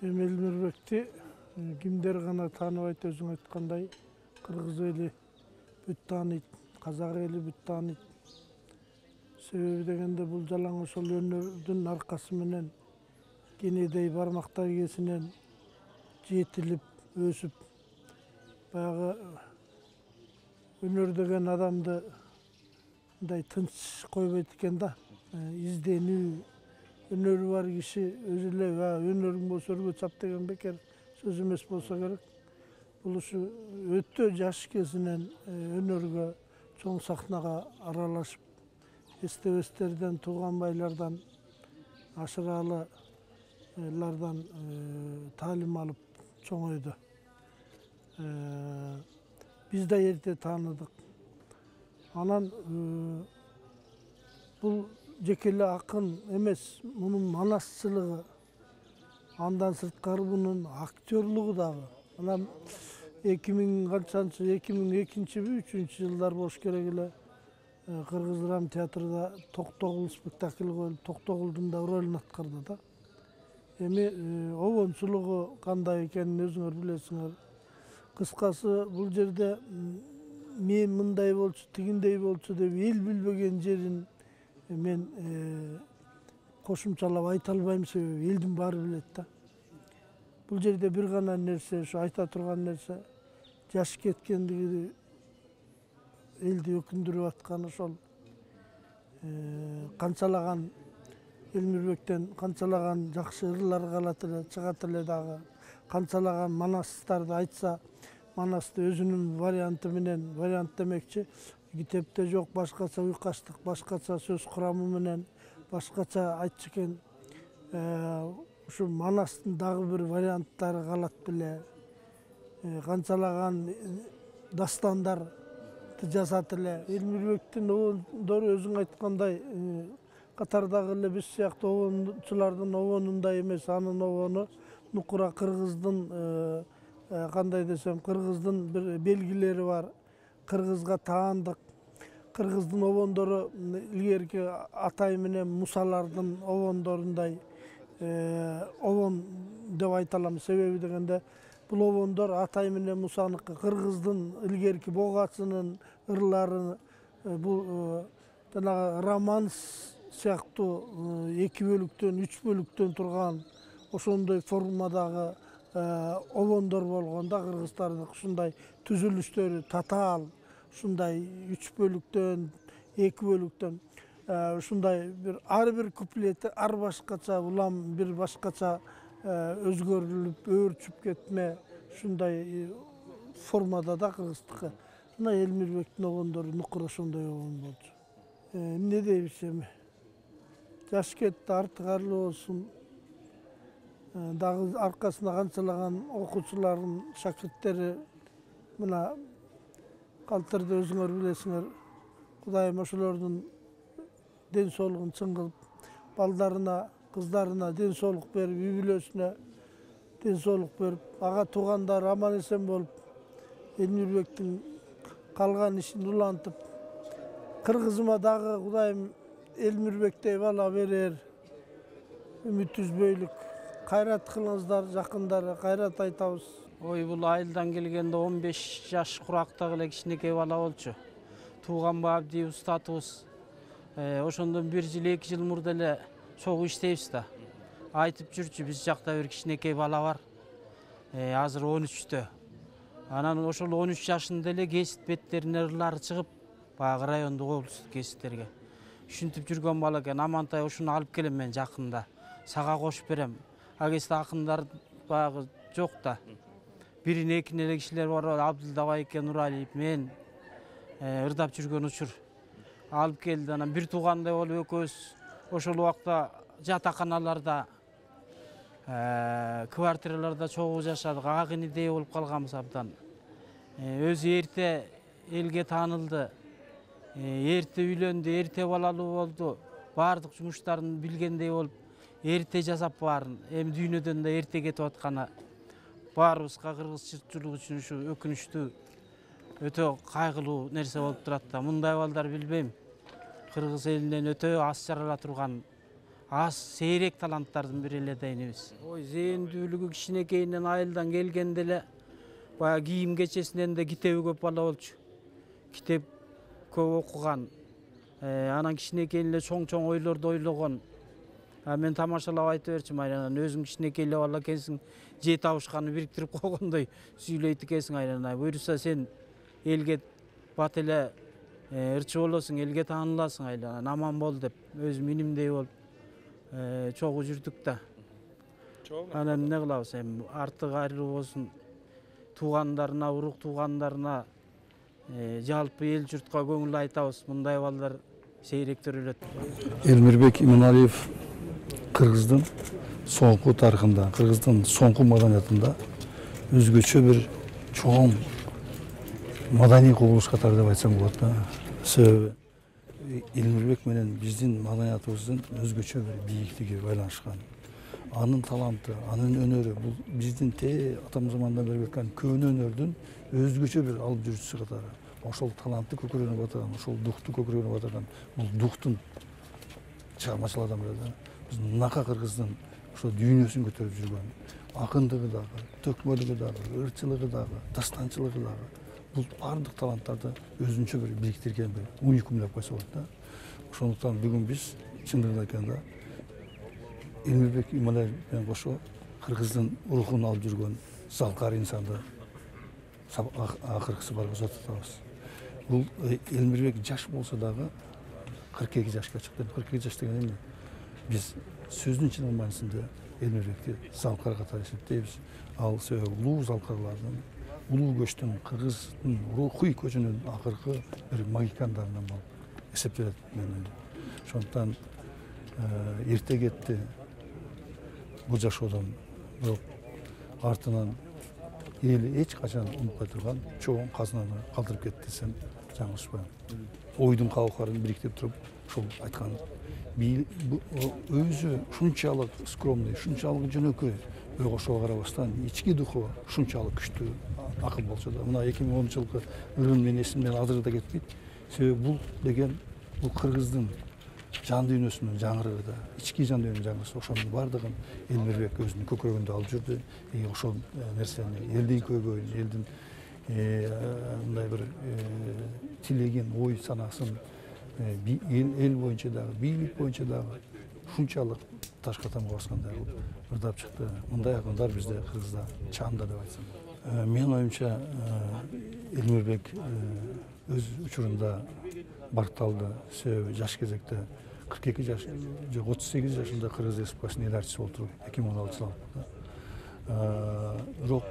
Элмирбекти кимдер гана тааныбайт, өзүң айткандай, кыргыз эли бүт тааныйт, казак эли бүт тааныйт. Себеби дегенде бул жалаң ошол өнөрдүн аркасы менен кенедей бармактар кесинен жетилип, өсүп, баягы өнөр деген адамды мындай тынч койбойт экен да. Изденүү, өнөрү бар киши өзү эле өнөрүң болсо өргө чап деген бекер сөз эмес болсо керек. Бул ушу өтө жаш кезинен өнөргө, чоң сахнага аралашып, эстебестерден, тууганбайлардан, ашыралылардан таалим алып чоңойду. Биз да эрте тааныдык. Анан бул жеке эле акын эмес, мунун манасчылыгы, андан сырткары мунун актерлугу дагы. Анан 2002-3 жылдар болуш керек эле Кыргыз драма театрда Токтогул спектакль коюлуп, Токтогулдун да ролун аткарды да. Эми обончулугу кандай экенин өзүңөр билесиңер. Кыскасы бул жерде мен мындай болчу, тигиндей болчу деп эл билбеген жерин мен кошумчалап айта албайм, себеби элдин баары билет да. Бул жерде бир гана нерсе, ушу айта турган нерсе, жаш кеткендиги элди өкүндүрүп аткан ошол канчалаган Элмирбектен канчалаган жакшы ырлар чыгат эле дагы, канчалаган манастарды айтса, манасты өзүнүн варианты менен, вариант демекчи, китепте жок башкача уйкаштык, башкача сөз курамы менен, башкача айтчу экен. Ушу манастын дагы бир варианттары калат беле. Канчалаган дастандар жазат эле. Элмирбектин обондору өзүң айткандай, катардагы эле биз сыяктуу обончулардын обонундай эмес, анын обону нукура кыргыздын, кандай десем, кыргыздын бир белгилери бар. Кыргызга таандык. Кыргыздын обондору илгерки Атай менен Мусалардын обондорундай обон деп айта алам. Себеби дегенде бул обондор Атай менен Мусаныкы, кыргыздын илгерки богачынын ырлары, бул жанагы романс сыяктуу 2 бөлүктөн, 3 бөлүктөн турган ошондой формадагы обондор болгон да. Кыргыздардын ушундай түзүлүштөрү татаал, ушундай 3 бөлүктөн, 2 бөлүктөн, ушундай бир ар бир куплети ар башкача, улам бир башкача өзгөрүлүп, өөрчүп кетме, ушундай формада да кыргыздыкы. Мына Элмирбектин обондору нукура ошондой обон болчу. Эмне дейбиз эми? Жаш кетти, артыгарлуу болсун. Дагы аркасында канчалаган окуучулардын, шакирттери мына калтырды, өзүңөр билесиңер. Кудайым ошолордун ден соолугун чың кылып, балдарына, кыздарына ден соолук берип, үй бүлөсүнө ден соолук берип, ага туугандары аман эсен болуп, Элмирбектин калган ишин улантып, кыргызыма дагы Кудайым Элмирбектей бала берер, үмүт үзбөйлүк. Кайрат кылыңыздар, жакындары, кайрат айтабыз. Ой, бул айылдан келгенде 15 жаш курактагы эле кичинекей бала болчу. Тууганбы абди устатыбыз. Ошондон 1 жыл, 2 жыл мурда эле чогуу иштейбиз да. Айтып жүрчү, биз жакта бир кичинекей бала бар. Азыр 13-тө. Анан ошол 13 жашында эле кесип беттерине ырлары чыгып, баягы райондук облустук кесиптерге ушинтип жүргөн бала экен. Амантай, ушуну алып келем мен жакында. Сага кошуп берем. А кезде акындар баягы жок да. Бирин экин эле кишилер бар, Абдылдабай экен, Нуралиев, мен ырдап жүргөн учур. Алып келди, анан бир туугандай болуп экөөбүз ошол убакта жатаканаларда, квартираларда чогуу жашадык. Ак инидей болуп калганбыз абдан. Өзү эрте элге таанылды, эрте үйлөндү, эрте балалуу болду. Баардык жумуштарын билгендей болуп, эрте жасап баарын. Эми дүйнөдөн да эрте кетип атканы баарыбызга, кыргыз журтчулугу үчүн ушу өкүнүчтүү, өтө кайгылуу нерсе болуп турат да. Мындай балдар билбейм, кыргыз элинен өтө аз жарала турган аз сейрек таланттардын бири эле дейнибиз. Ой, зээндүүлүгү кичинекейинен айылдан келгенде эле баягы кийим кечесинен де китеби көп бала болчу. Китеп көп окуган, анан кичинекейинен эле чоң ойлорду ойлогон. Мен тамашалап айтып берчүмүн, айранан өзүң кичинекей эле бала экенсиң, жети абышканы бириктирип койгондой сүйлөйт экенсиң айранан. Буюрса сен элге бат эле ырчы болосуң, элге тааныласың айранан. Аман бол деп өзүм инимдей болуп чогуу жүрдүк да. Анан эмне кылабыз эми, арты кайрылуу болсун, туугандарына, урук туугандарына, жалпы эл журтка көңүл айтабыз. Мындай балдар сейрек төрөлөт. Элмирбек Иманалиев Кыргыздын соңку тарыхында, Кыргыздын соңку маданиятында өзгөчө бир чоң маданий кубулуш катары деп айтсам болот да. Себеби Элмирбек менен биздин маданиятыбыздын өзгөчө бир бийиктиги байланышкан. Анын таланты, анын өнөрү бул биздин атам замандан бери кеткен көөнө өнөрдүн өзгөчө бир алып жүрүүчүсү катары. Ошол талантты көкүрөгүнө батырган, ошол духту көкүрөгүнө батырган, бул духтун чыгармачыл адам эле да. Биз мынакай Кыргыздын ошо дүйнөсүн көтөрүп жүргөн, акындыгы дагы, төкмөлүгү дагы, ырчылыгы дагы, дастанчылыгы дагы, бул бардык таланттарды өзүнчө бир бириктирген бир уникум деп койсо болот да. Ошондуктан бүгүн биз чындыгын айтканда Элмирбек Иманалиев менен кошо Кыргыздын рухун алып жүргөн залкар инсанды акыркы сапарга узатып атабыз. Бул Элмирбек жаш болсо дагы 42 жашка чыкты. 42 жаш деген эмне? Биз сөздүн чын маанисинде Элмирбекти залкар катары эсептейбиз. Ал себеби улуу залкарлардын, улуу көчтүн, Кыргыздын рухий көчүнүн акыркы бир магикандарынан болуп эсептелет менин. Ошондуктан эрте кетти бул жашоодон, бирок артынан эли эч качан унутпай турган чоң казынаны калтырып кетти десем жаңылышпайм. Ойдун кабыкарын бириктирип туруп ошол айткан өзү ушунчалык скромный, ушунчалык жөнөкөй, бирок ошого карабастан ички духу ушунчалык күчтүү акын болчу да. Мына 2010-жылкы ырын менин эсимден азыр да кетпейт. Себеби бул деген бул Кыргыздын жан дүйнөсүнүн жаңырыгы да, ички жан дүйнөнүн жаңырыгы. Ошонун бардыгын Элмирбек өзүнүн көкүрөгүндө алып жүрдү. Ошол нерсени элдин көйгөйүн, элдин мындай бир тилегин, ой санасын эл боюнча дагы, бийлик боюнча дагы ушунчалык ташка тамга баскандай ырдап чыкты. Мындай акындар бизде Кыргызда чанда деп айтсам. Менин оюмча Элмирбек өз учурунда баркталды. Себеби жаш кезекте 42 жаш, 38 жашында Кыргыз Республикасынын эл артчысы болуп туруп 2016-жылы. Бирок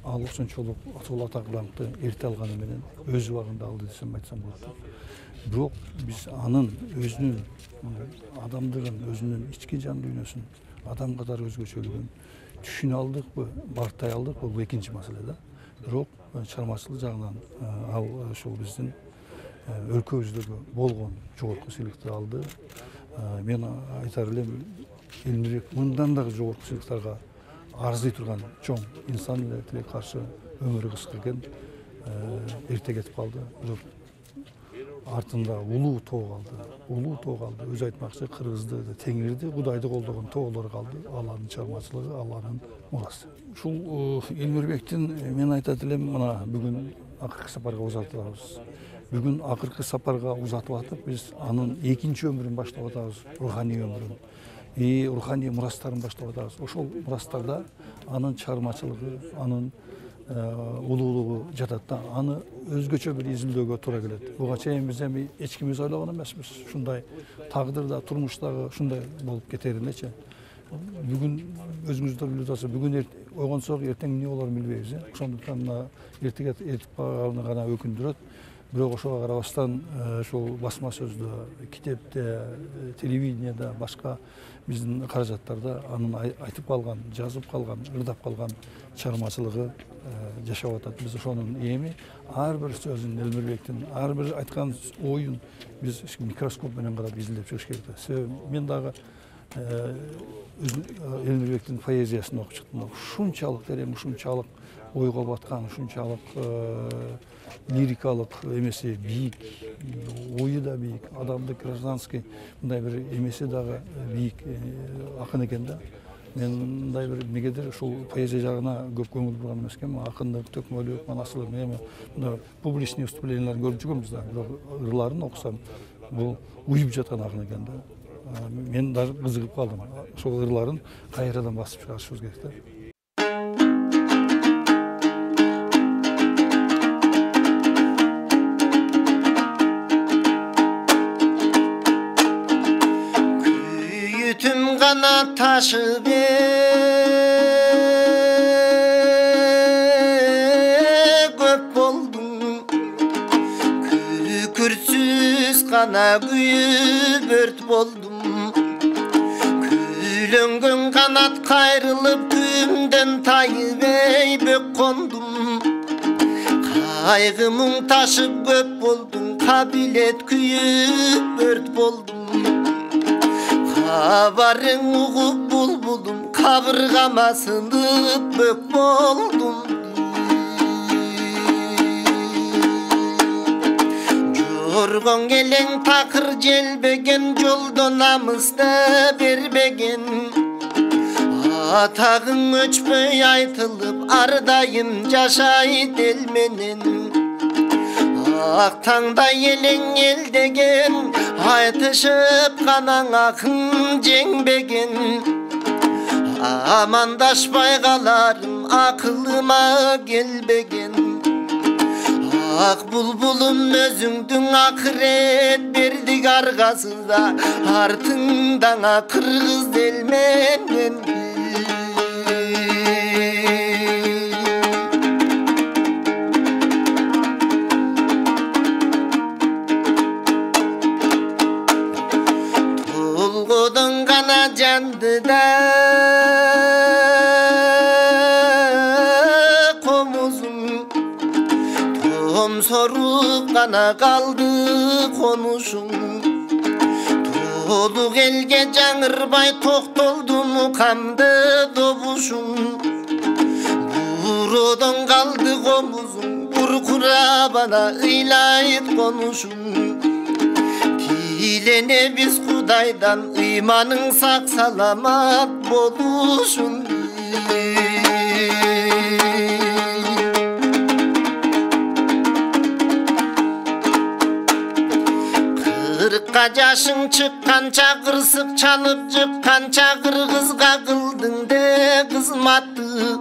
ал ошончолук атол атак даңкты эрте алганы менен өз убагында алды десем айтсам болот. Бирок биз анын өзүнүн адамдыгын, өзүнүн ички жан дүйнөсүн, адам катары өзгөчөлүгүн түшүнө алдыкпы, бартай алдыкпы, бул экинчи маселе да. Бирок чыгармачылык жагынан ал ошол биздин өлкөбүздөгү болгон жогорку сыйлыкты алды. Мен айтар элем, Элмирбек мындан дагы жогорку сыйлыктарга арзый турган чоң инсан эле, тилек каршы өмүрү кыска экен, эрте кетип калды. Бирок артында улуу тоо калды. Улуу тоо калды. Өзү айтмакчы, Кыргызды, Теңирди, Кудайды колдогон тоолор калды. Алардын чыгармачылыгы, алардын мурасы. Ушул Элмирбектин мен айтат элем, мына бүгүн акыркы сапарга узатып атабыз. Бүгүн акыркы сапарга узатып атып, биз анын экинчи өмүрүн баштап атабыз, руханий өмүрүн. Руханий мурастарын баштап атабыз. Ошол мурастарда анын чыгармачылыгы, анын улуулугу жатат да. Аны өзгөчө бир изилдөөгө туура келет. Буга чейин биз эми эч кимибиз ойлогон эмеспиз. Ушундай тагдырда, турмуштагы ушундай болуп кетерин элечи. Бүгүн өзүңүздөр билип атасыз, бүгүн ойгонсок эртең эмне болорун билбейбиз. Ошондуктан мына эртеге этип калганы гана өкүндүрөт. Бирок ошого карабастан ушул басма сөздө, китепте, телевидениеде, башка биздин каражаттарда анын айтып калган, жазып калган, ырдап калган чыгармачылыгы жашап атат. Биз ошонун эми ар бир сөзүн, Элмирбектин ар бир айткан оюн биз микроскоп менен карап изилдеп чыгыш керек. Себеби мен дагы Elmirbектің поэзиясын оқып шықтым. Шунчалық терең, шунчалық ойға батқан, шунчалық лирикалық емесе биік, ойы да биік, адамды гражданский мындай бір емесе дағы биік ақын екен да. Мен мындай бір мегедер ушул поэзия жағына көп көңіл бұрған емескен, ақындық, төкмөлік, манасылық, мына публичный выступленияларын көріп жүргенбіз да, бірақ ырларын оқысам, бұл ұйып жатқан ақын екен да. Мен даже қызығып қалдым. Сол ырларын қайрадан басып шығарышымыз керек та. Kuyutum kanat taşı be köp oldum. Kürksüz kana güyüp ört oldum. Különgün kanat kayrılıp tümden tayıp eybek kondum. Kaygımın taşıp köp oldum. Kabilet küyüp ört oldum. Kabarın uğup bulbuldum. Kabırgama sınıp bök oldum. Yorgun gelen takır celbegen, yolda namızda berbegen. Atağın öçpöy aytılıp ardayın yaşayı delmenin. Aktanda yelen eldegen, aytışıp kanan akın cengbegen. Amandaşpay kalarım akılıma gelbegen. Ak bulbulum özüngdün akıret berdik argasında, artından kırgız delmenen. Tulgudun kana candı da komuzum. Tom sorup kana kaldı konuşum. Toluk elge canırbay toktoldu mu kamdı dobuşum. Burodon kaldı komuzum, burkura bana ilayet konuşum. Dilene biz Kudaydan imanın sak salamat boluşun. Kırka yaşın çıkkança kırsık çalıp çıkkança kırgızga kıldın de kızmattı.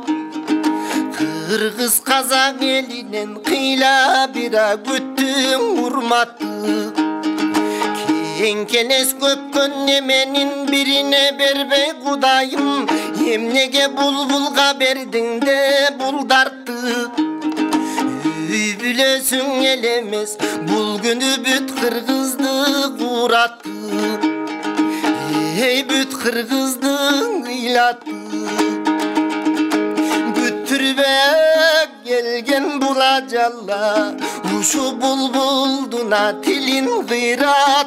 Kırgız kazak elinen kıyla bira güttün vurmattı. Kenkenes köpkön nemenin birine berbey Kudayım. Yemnege bulbulga berdin de buldarttı. Bilesün elemez bul günü büt kırgızdı kurattı. Hey büt kırgızdı ilattı. Bütürbek gelgen bulacalla. Uşu bulbulduna tilin gıyra